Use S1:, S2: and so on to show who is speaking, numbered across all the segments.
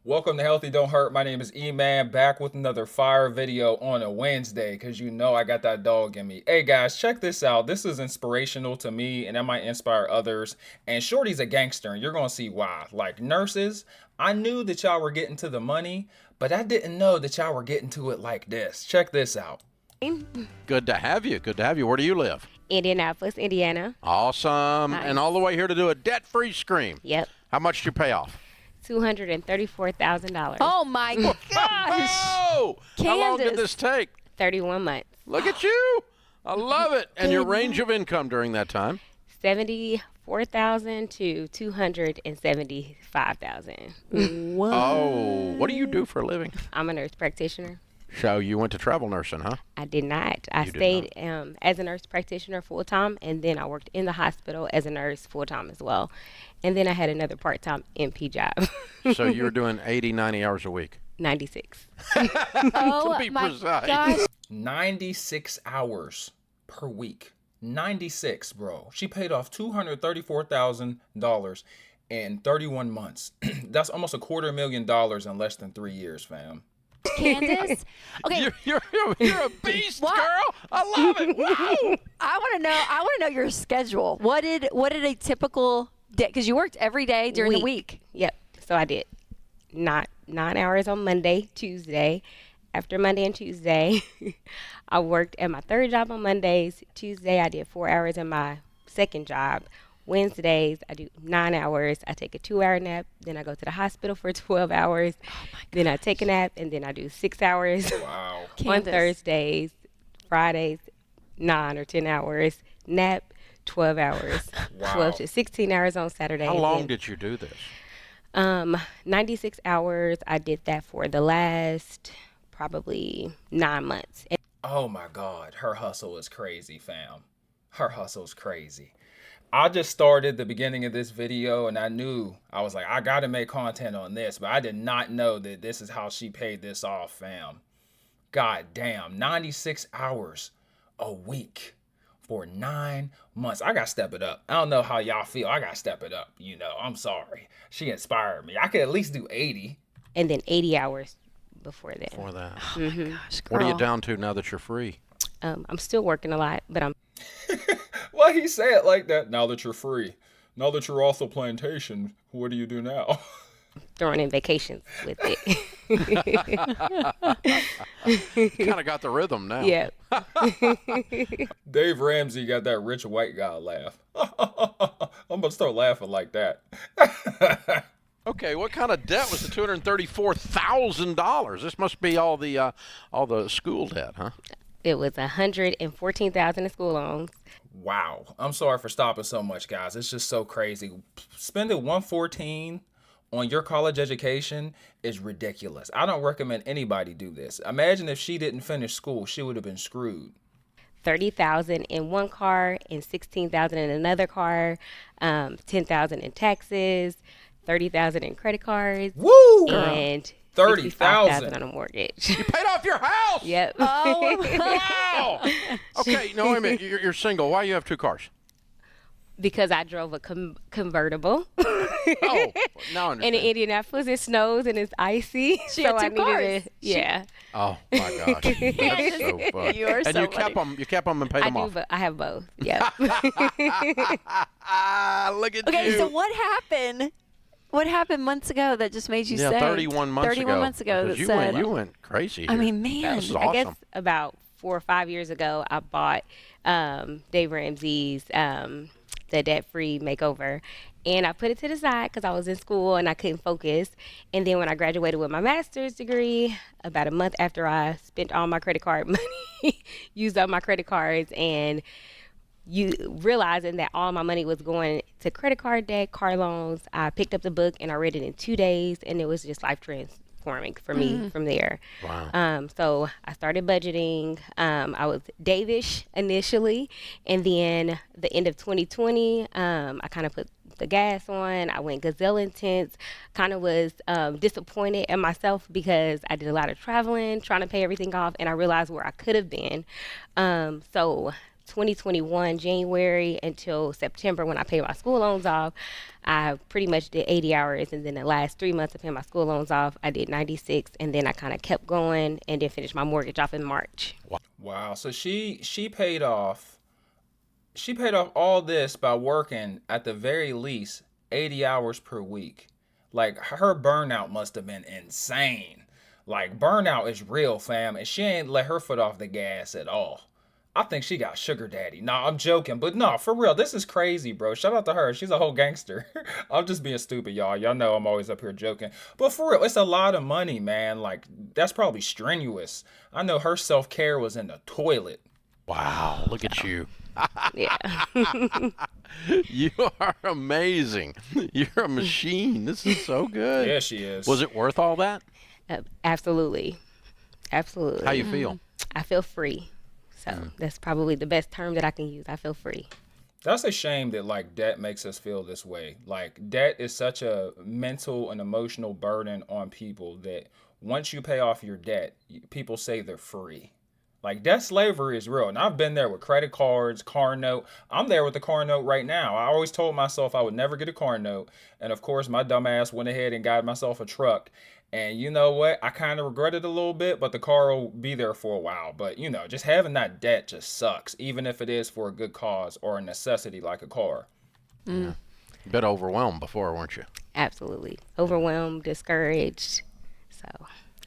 S1: Welcome to Healthy Don't Hurt. My name is E-Man, back with another fire video on a Wednesday, because you know I got that dog in me. Hey guys, check this out. This is inspirational to me, and that might inspire others. And Shorty's a gangster, and you're going to see why. Like nurses, I knew that y'all were getting to the money, but I didn't know that y'all were getting to it like this. Check this out.
S2: Good to have you. Good to have you. Where do you live?
S3: Indianapolis, Indiana.
S2: Awesome.
S3: Nice.
S2: And all the way here to do a debt-free scream.
S3: Yep.
S2: How much did you pay off?
S3: $234,000.
S4: Oh my gosh.
S2: Oh! How long did
S4: Candace.
S2: this take?
S3: 31 months.
S2: Look at you. I love it. And your range of income during that time?
S3: 74,000 to 275,000.
S4: What?
S2: Oh, what do you do for a living?
S3: I'm a nurse practitioner.
S2: So you went to travel nursing, huh?
S3: I did not. I
S2: You did
S3: stayed as a nurse practitioner full time, and then I worked in the hospital as a nurse full time as well. And then I had another part time MP job.
S2: So you were doing 80, 90 hours a week.
S3: 96.
S4: Oh
S2: to be
S4: my
S2: precise.
S4: gosh.
S1: 96 hours per week. 96, bro. She paid off $234,000 in 31 months. That's almost $250,000 in less than 3 years, fam.
S4: Candace? Okay,
S2: You're a beast,
S4: What?
S2: girl. I love it. Wow.
S4: I want to know your schedule. What did a typical day, because you worked every day during the week.
S3: Yep. So I did not 9 hours on Monday, Tuesday. After Monday and Tuesday, I worked at my third job on Mondays. Tuesday, I did 4 hours in my second job. Wednesdays, I do 9 hours. I take a 2-hour nap. Then I go to the hospital for 12 hours. Then I take a nap, and then I do 6 hours
S1: Wow.
S3: on
S4: Candace.
S3: Thursdays. Fridays, 9 or 10 hours. Nap, 12 hours.
S1: Wow.
S3: 12 to 16 hours on Saturday.
S2: How
S3: and
S2: long
S3: then,
S2: did you do this?
S3: 96 hours. I did that for the last probably 9 months. And
S1: Oh my God, her hustle is crazy, fam. Her hustle's crazy. I just started the beginning of this video and I was like, I gotta make content on this, but I did not know that this is how she paid this off, fam. God damn, 96 hours a week for 9 months. I gotta step it up. I don't know how y'all feel. I gotta step it up. I'm sorry. She inspired me. I could at least do 80.
S3: and then 80 hours before then.
S2: For that.
S4: Gosh,
S2: What are you
S4: girl.
S2: down to now that you're free?
S3: I'm still working a lot, but I'm
S1: Why he say it like that? Now that you're free. Now that you're off the plantation, what do you do now?
S3: throwing in vacations with it.
S2: Kind of got the rhythm now.
S3: Yeah.
S1: Dave Ramsey got that rich white guy laugh. I'm gonna start laughing like that.
S2: Okay, what kind of debt was the $234,000? This must be all the school debt, huh?
S3: It was $114,000 in school loans.
S1: Wow. I'm sorry for stopping so much, guys. It's just so crazy. Spending 114 on your college education is ridiculous. I don't recommend anybody do this. Imagine if she didn't finish school, she would have been screwed.
S3: 30,000 in one car and 16,000 in another car, 10,000 in taxes, 30,000 in credit cards,
S1: Woo!
S3: and
S1: 30,000.
S3: 65,000 on a mortgage.
S2: You paid off your house.
S3: Yep.
S4: Oh,
S2: Wow. Okay, no, wait a minute. You're single. Why do you have two cars?
S3: Because I drove a convertible.
S2: Oh, now I
S3: And in
S2: understand.
S3: Indianapolis, it snows and it's icy.
S4: She had two cars.
S3: Yeah.
S2: Oh my gosh, that's so fun.
S4: You are
S2: and
S4: so
S2: you kept
S4: funny.
S2: them. You kept them and paid
S3: I
S2: them
S3: do,
S2: off.
S3: but I have both. Yeah.
S2: Look at
S4: okay,
S2: you.
S4: so what happened? What happened months ago that just made you
S2: Yeah,
S4: say
S2: 31 months
S4: 31
S2: ago.
S4: months ago
S2: Because
S4: that
S2: you
S4: said
S2: went, you went crazy.
S4: I
S2: here.
S4: mean, man.
S2: This is
S3: I guess
S2: awesome.
S3: about 4 or 5 years ago, I bought Dave Ramsey's the debt-free makeover, and I put it to the side because I was in school and I couldn't focus. And then when I graduated with my master's degree, about a month after I spent all my credit card money, used up my credit cards, and you realizing that all my money was going to credit card debt, car loans, I picked up the book and I read it in 2 days, and it was just life transforming for me from there.
S2: Wow.
S3: So I started budgeting. I was Davish initially, and then the end of 2020, I kind of put the gas on. I went gazelle intense. Kind of was disappointed in myself because I did a lot of traveling, trying to pay everything off, and I realized where I could have been. So 2021 January until September when I paid my school loans off, I pretty much did 80 hours. And then the last 3 months of paying my school loans off, I did 96. And then I kind of kept going and then finished my mortgage off in March.
S1: Wow. So she paid off all this by working at the very least 80 hours per week. Like, her burnout must have been insane. Like, burnout is real, fam, and she ain't let her foot off the gas at all. I think she got sugar daddy. Nah, I'm joking, but no, for real, this is crazy, bro. Shout out to her. She's a whole gangster. I'm just being stupid, y'all. Y'all know I'm always up here joking. But for real, it's a lot of money, man. Like, that's probably strenuous. I know her self-care was in the toilet.
S2: Wow, look at you.
S3: Yeah.
S2: You are amazing. You're a machine. This is so good.
S1: Yeah, she is.
S2: Was it worth all that?
S3: Absolutely. Absolutely.
S2: How you feel?
S3: I feel free. So that's probably the best term that I can use. I feel free.
S1: That's a shame that, like, debt makes us feel this way. Like, debt is such a mental and emotional burden on people that once you pay off your debt, people say they're free. Like, debt slavery is real. And I've been there with credit cards, car note. I'm there with the car note right now. I always told myself I would never get a car note. And of course, my dumb ass went ahead and got myself a truck. And you know what? I kind of regret it a little bit, but the car will be there for a while. But, you know, just having that debt just sucks, even if it is for a good cause or a necessity like a car.
S2: Yeah. A bit overwhelmed before, weren't you?
S3: Absolutely. Overwhelmed, discouraged. So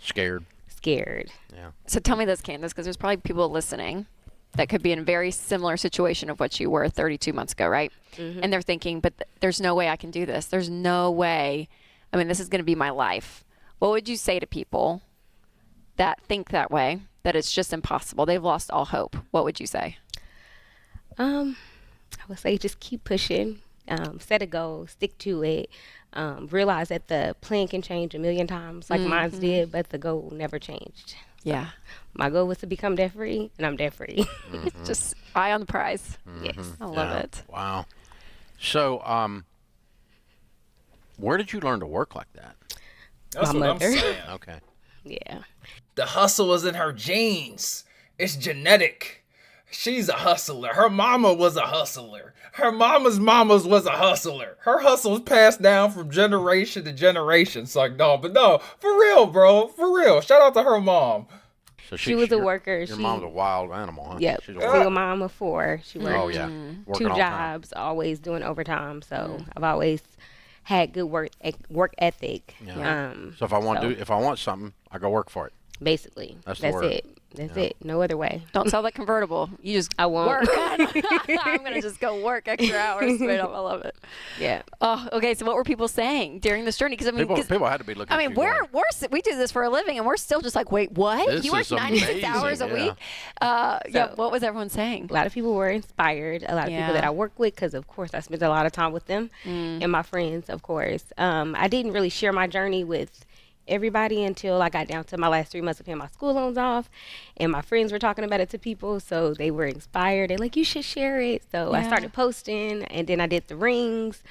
S2: Scared.
S3: scared.
S2: Yeah.
S4: So tell me this, Candace, because there's probably people listening that could be in a very similar situation of what you were 32 months ago, right? And they're thinking, but there's no way I can do this. There's no way. I mean, this is going to be my life. What would you say to people that think that way, that it's just impossible? They've lost all hope. What would you say?
S3: I would say just keep pushing. Set a goal, stick to it. Realize that the plan can change a million times like mine did, but the goal never changed.
S4: Yeah.
S3: My goal was to become debt free, and I'm debt free.
S4: Just eye on the prize.
S3: Yes.
S4: I love
S2: Yeah.
S4: it.
S2: Wow. So, where did you learn to work like that?
S1: That's
S3: My
S1: what
S3: mother.
S1: I'm saying.
S2: Okay.
S3: Yeah.
S1: The hustle is in her genes. It's genetic. She's a hustler. Her mama was a hustler. Her mama's was a hustler. Her hustle's passed down from generation to generation. It's like, no, but no, for real, bro. For real. Shout out to her mom.
S2: So
S3: She was a
S2: your-
S3: worker.
S2: Your mom's a wild animal, huh?
S3: Yep.
S2: She's a
S3: Single
S2: wild.
S3: mom of 4. She worked
S2: Oh, yeah. Working
S3: 2
S2: all the time.
S3: jobs, always doing overtime. So I've always had good work ethic.
S2: Yeah. So if I want something, I go work for it.
S3: Basically,
S2: That's
S3: that's
S2: the word.
S3: it. That's it. No other way.
S4: Don't sell that convertible. You just
S3: I won't.
S4: work. I'm going to just go work extra hours. Wait, I love it.
S3: Yeah.
S4: Oh, okay. So what were people saying during this journey? Because I mean,
S2: People had to be looking.
S4: I
S2: at
S4: mean,
S2: you going,
S4: we do this for a living, and we're still just like, wait, what?
S2: This
S4: You work
S2: is
S4: 96
S2: amazing,
S4: hours a
S2: yeah.
S4: week? Yeah.
S3: So-
S4: What was everyone saying?
S3: A lot of people were inspired. A lot of
S4: Yeah.
S3: people that I work with, because of course I spent a lot of time with them and my friends, of course. I didn't really share my journey with everybody until I got down to my last 3 months of paying my school loans off, and my friends were talking about it to people, so they were inspired. They're like, you should share it. So I
S4: Yeah.
S3: started posting, and then I did the rings,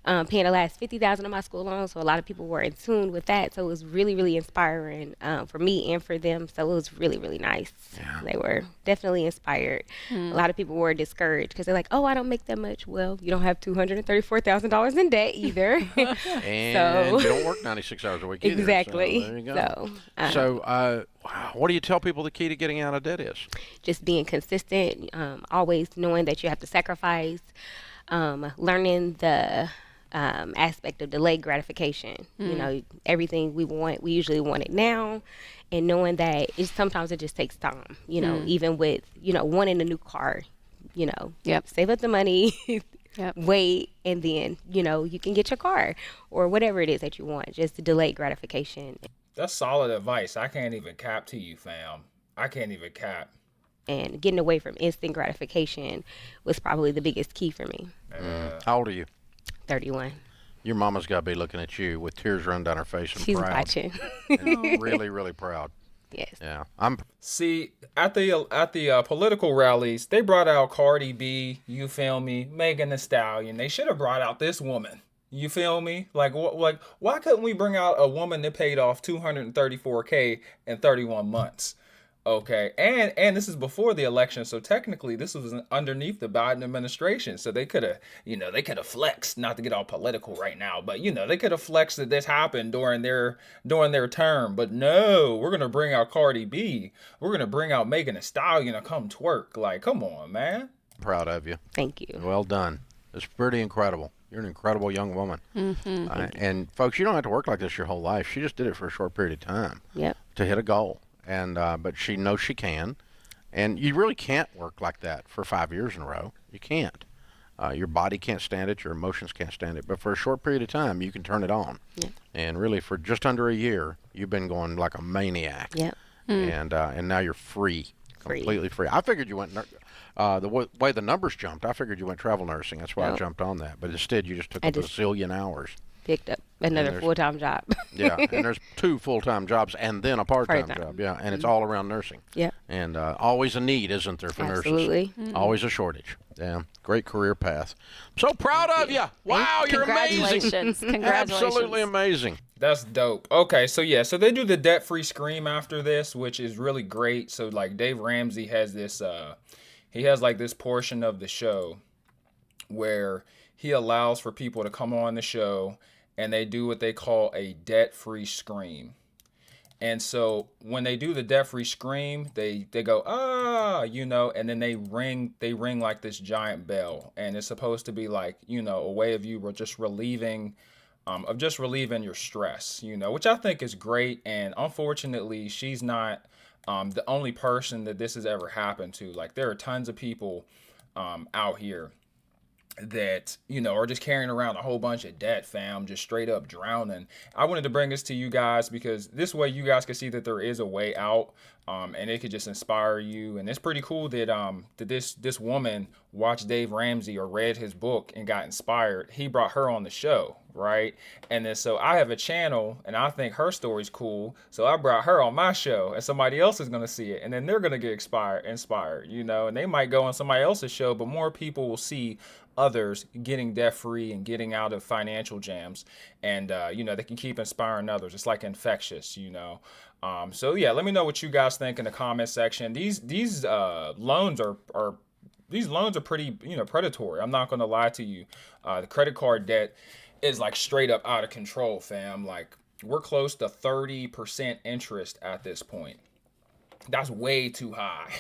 S3: paying the last $50,000 of my school loans. So a lot of people were in tune with that. So it was really, really inspiring for me and for them. So it was really, really nice.
S2: Yeah.
S3: They were definitely inspired. A lot of people were discouraged because they're like, oh, I don't make that much. Well, you don't have $234,000 in debt either.
S2: and you don't work 96 hours a week either.
S3: Exactly.
S2: So there you go.
S3: So,
S2: What do you tell people the key to getting out of debt is?
S3: just being consistent, always knowing that you have to sacrifice, learning the aspect of delayed gratification. You know, everything we want, we usually want it now, and knowing that sometimes it just takes time. You know, even with wanting a new car,
S4: Yep.
S3: save up the money.
S4: Yep.
S3: Wait, and then you can get your car or whatever it is that you want. Just delayed gratification.
S1: That's solid advice. I can't even cap to you, fam. I can't even cap.
S3: And getting away from instant gratification was probably the biggest key for me.
S2: How old are you?
S3: 31.
S2: Your mama's got to be looking at you with tears running down her face and
S3: She's
S2: proud.
S3: watching.
S2: And really, really proud.
S3: Yes.
S2: Yeah.
S1: See, at the political rallies, they brought out Cardi B, you feel me, Megan Thee Stallion. They should have brought out this woman. You feel me? Like why couldn't we bring out a woman that paid off $234K in 31 months? Okay, and this is before the election, so technically this was underneath the Biden administration. So they could have, they could have flexed, not to get all political right now, but they could have flexed that this happened during their term. But no, we're gonna bring out Cardi B. We're gonna bring out Megan Thee Stallion to come twerk. Like, come on, man.
S2: Proud of you.
S3: Thank you.
S2: Well done. It's pretty incredible. You're an incredible young woman. And folks, you don't have to work like this your whole life. She just did it for a short period of time
S3: Yep.
S2: to hit a goal. And but she knows she can. And you really can't work like that for 5 years in a row. You can't. Your body can't stand it. Your emotions can't stand it. But for a short period of time, you can turn it on.
S3: Yep.
S2: And really, for just under a year, you've been going like a maniac.
S3: Yep.
S2: And now you're free. Completely free. I figured you went the way the numbers jumped. I figured you went travel nursing. That's why I
S3: Nope.
S2: jumped on that. But instead, you just took
S3: I
S2: a
S3: just-
S2: bazillion hours.
S3: Picked up another
S2: there's-
S3: full-time job.
S2: Yeah, and there's 2 full-time jobs and then a part-time
S3: Part-time.
S2: job. Yeah, and it's all around nursing.
S3: Yep.
S2: And always a need, isn't there, for
S3: Absolutely.
S2: nurses? Always a shortage. Yeah, great career path. So proud of you. Wow, you're amazing.
S4: Congratulations. Congratulations.
S2: Absolutely amazing.
S1: That's dope. Okay, so yeah, so they do the debt-free scream after this, which is really great. So like Dave Ramsey has this he has like this portion of the show where he allows for people to come on the show and they do what they call a debt-free scream. And so when they do the debt-free scream, they go, and then they ring like this giant bell. And it's supposed to be like, a way of you just relieving your stress, which I think is great. And unfortunately, she's not the only person that this has ever happened to. Like, there are tons of people out here that are just carrying around a whole bunch of debt, fam, just straight up drowning. I wanted to bring this to you guys because this way you guys can see that there is a way out, and it could just inspire you. And it's pretty cool that this woman watched Dave Ramsey or read his book and got inspired. He brought her on the show, right? And then so I have a channel and I think her story's cool, so I brought her on my show, and somebody else is gonna see it, and then they're gonna get inspired, and they might go on somebody else's show, but more people will see others getting debt free and getting out of financial jams, and they can keep inspiring others. It's like infectious. So yeah, let me know what you guys think in the comment section. These loans are pretty predatory. I'm not gonna lie to you. The credit card debt is like straight up out of control, fam. Like, we're close to 30% interest at this point. That's way too high.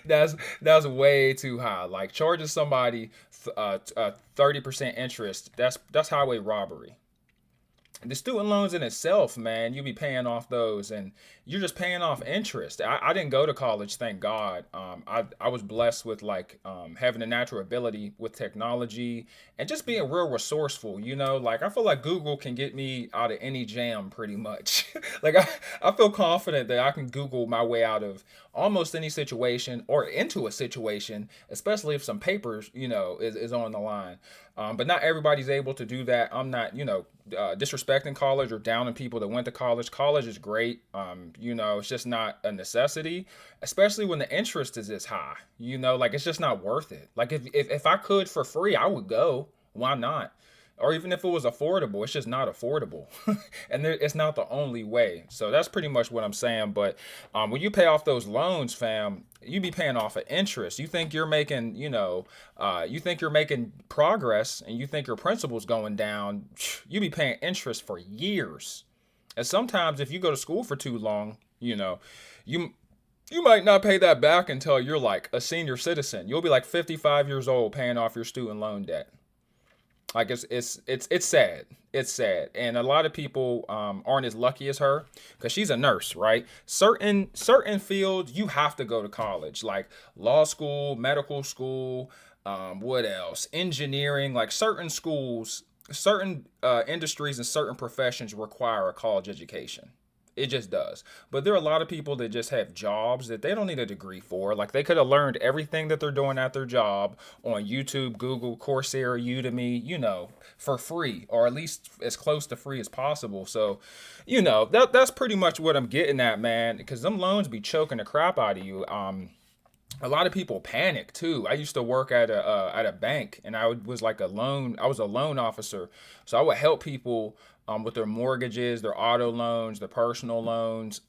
S1: that's way too high. Like, charging somebody 30% interest, that's highway robbery. The student loans in itself, man, you be paying off those, and you're just paying off interest. I didn't go to college, thank God. I was blessed with having a natural ability with technology and just being real resourceful. Like, I feel like Google can get me out of any jam pretty much. Like, I feel confident that I can Google my way out of almost any situation or into a situation, especially if some papers, is on the line. But not everybody's able to do that. I'm not, disrespecting college or downing people that went to college. College is great. It's just not a necessity, especially when the interest is this high. Like, it's just not worth it. Like, if I could for free, I would go. Why not? Or even if it was affordable, it's just not affordable. And it's not the only way. So that's pretty much what I'm saying. But when you pay off those loans, fam, you be paying off an interest. You think you're making, progress, and you think your principal's going down, you be paying interest for years. And sometimes if you go to school for too long, you might not pay that back until you're like a senior citizen. You'll be like 55 years old paying off your student loan debt. Like, it's sad. It's sad. And a lot of people aren't as lucky as her because she's a nurse, right? Certain fields, you have to go to college, like law school, medical school, what else? Engineering. Like, certain schools, certain industries and certain professions require a college education. It just does. But there are a lot of people that just have jobs that they don't need a degree for. Like, they could have learned everything that they're doing at their job on YouTube, Google, Coursera, Udemy, for free, or at least as close to free as possible. So, that's pretty much what I'm getting at, man, because them loans be choking the crap out of you. a lot of people panic too. I used to work at a bank, and was like I was a loan officer, so I would help people with their mortgages, their auto loans, their personal loans,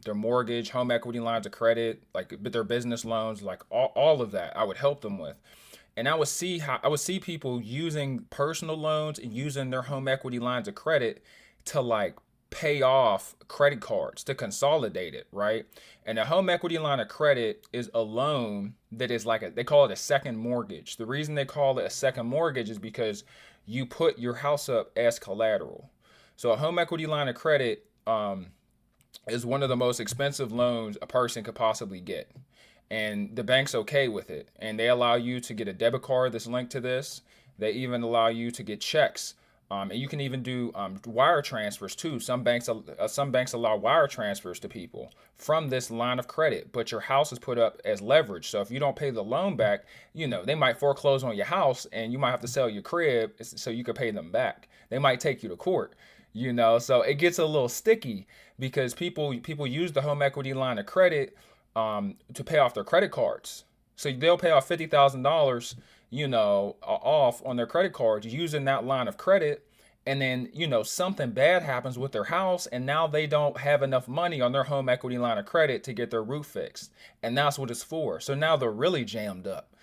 S1: their mortgage, home equity lines of credit, like but their business loans, like all of that. I would help them with. And I would see people using personal loans and using their home equity lines of credit to like pay off credit cards to consolidate it, right? And a home equity line of credit is a loan that is like they call it a second mortgage. The reason they call it a second mortgage is because you put your house up as collateral. So a home equity line of credit is one of the most expensive loans a person could possibly get. And the bank's okay with it. And they allow you to get a debit card that's linked to this. They even allow you to get checks. And you can even do wire transfers too. Some banks allow wire transfers to people from this line of credit, but your house is put up as leverage. So if you don't pay the loan back, they might foreclose on your house, and you might have to sell your crib so you can pay them back. They might take you to court. So it gets a little sticky because people use the home equity line of credit to pay off their credit cards. So they'll pay off $50,000, off on their credit cards using that line of credit. And then, something bad happens with their house, and now they don't have enough money on their home equity line of credit to get their roof fixed. And that's what it's for. So now they're really jammed up.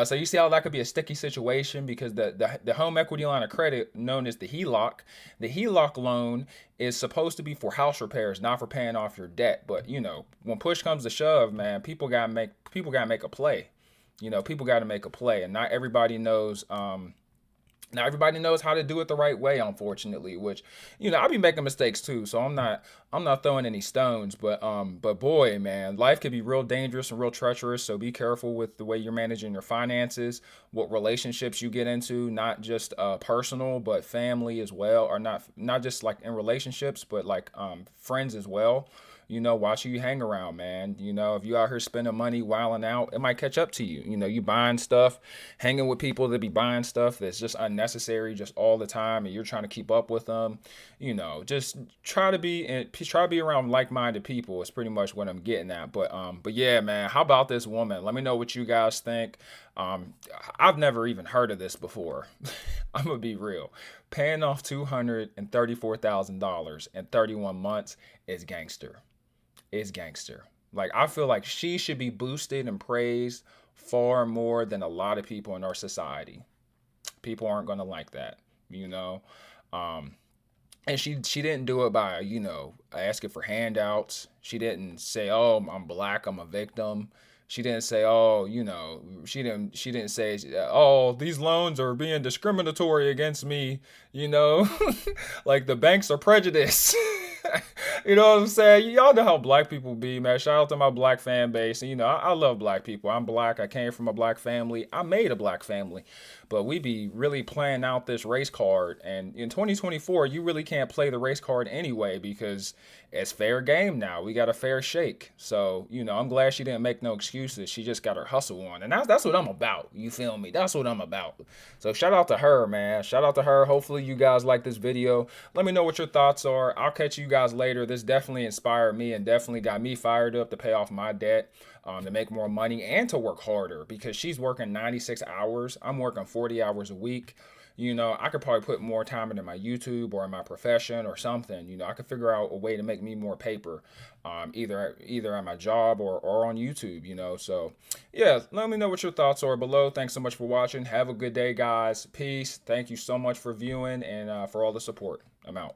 S1: So you see how that could be a sticky situation because the home equity line of credit, known as the HELOC loan is supposed to be for house repairs, not for paying off your debt. But when push comes to shove, man, people gotta make a play. People gotta make a play, and not everybody knows. Not everybody knows how to do it the right way, unfortunately, which, I'll be making mistakes too. So I'm not throwing any stones, but boy, man, life can be real dangerous and real treacherous. So be careful with the way you're managing your finances, what relationships you get into, not just personal, but family as well, or not just like in relationships, but like friends as well. Watch who you hang around, man. If you out here spending money, wilding out, it might catch up to you. You buying stuff, hanging with people that be buying stuff that's just unnecessary just all the time, and you're trying to keep up with them. Just try to be around like-minded people is pretty much what I'm getting at. But yeah, man, how about this woman? Let me know what you guys think. I've never even heard of this before. I'm gonna be real. Paying off $234,000 in 31 months is gangster. Is gangster. Like, I feel like she should be boosted and praised far more than a lot of people in our society. People aren't gonna like that, and she didn't do it by asking for handouts. She didn't say, "Oh, I'm black, I'm a victim." She didn't say, "Oh, she didn't say, oh, these loans are being discriminatory against me," like the banks are prejudiced. You know what I'm saying? Y'all know how black people be, man. Shout out to my black fan base. And, I love black people. I'm black. I came from a black family. I made a black family. But we be really playing out this race card. And in 2024, you really can't play the race card anyway because it's fair game now. We got a fair shake. So, I'm glad she didn't make no excuses. She just got her hustle on. And that's what I'm about. You feel me? That's what I'm about. So shout out to her, man. Shout out to her. Hopefully you guys like this video. Let me know what your thoughts are. I'll catch you guys later. This definitely inspired me and definitely got me fired up to pay off my debt, to make more money and to work harder because she's working 96 hours. I'm working 40 hours a week. I could probably put more time into my YouTube or in my profession or something. I could figure out a way to make me more paper, either at my job or on YouTube, So, yeah, let me know what your thoughts are below. Thanks so much for watching. Have a good day, guys. Peace. Thank you so much for viewing and for all the support. I'm out.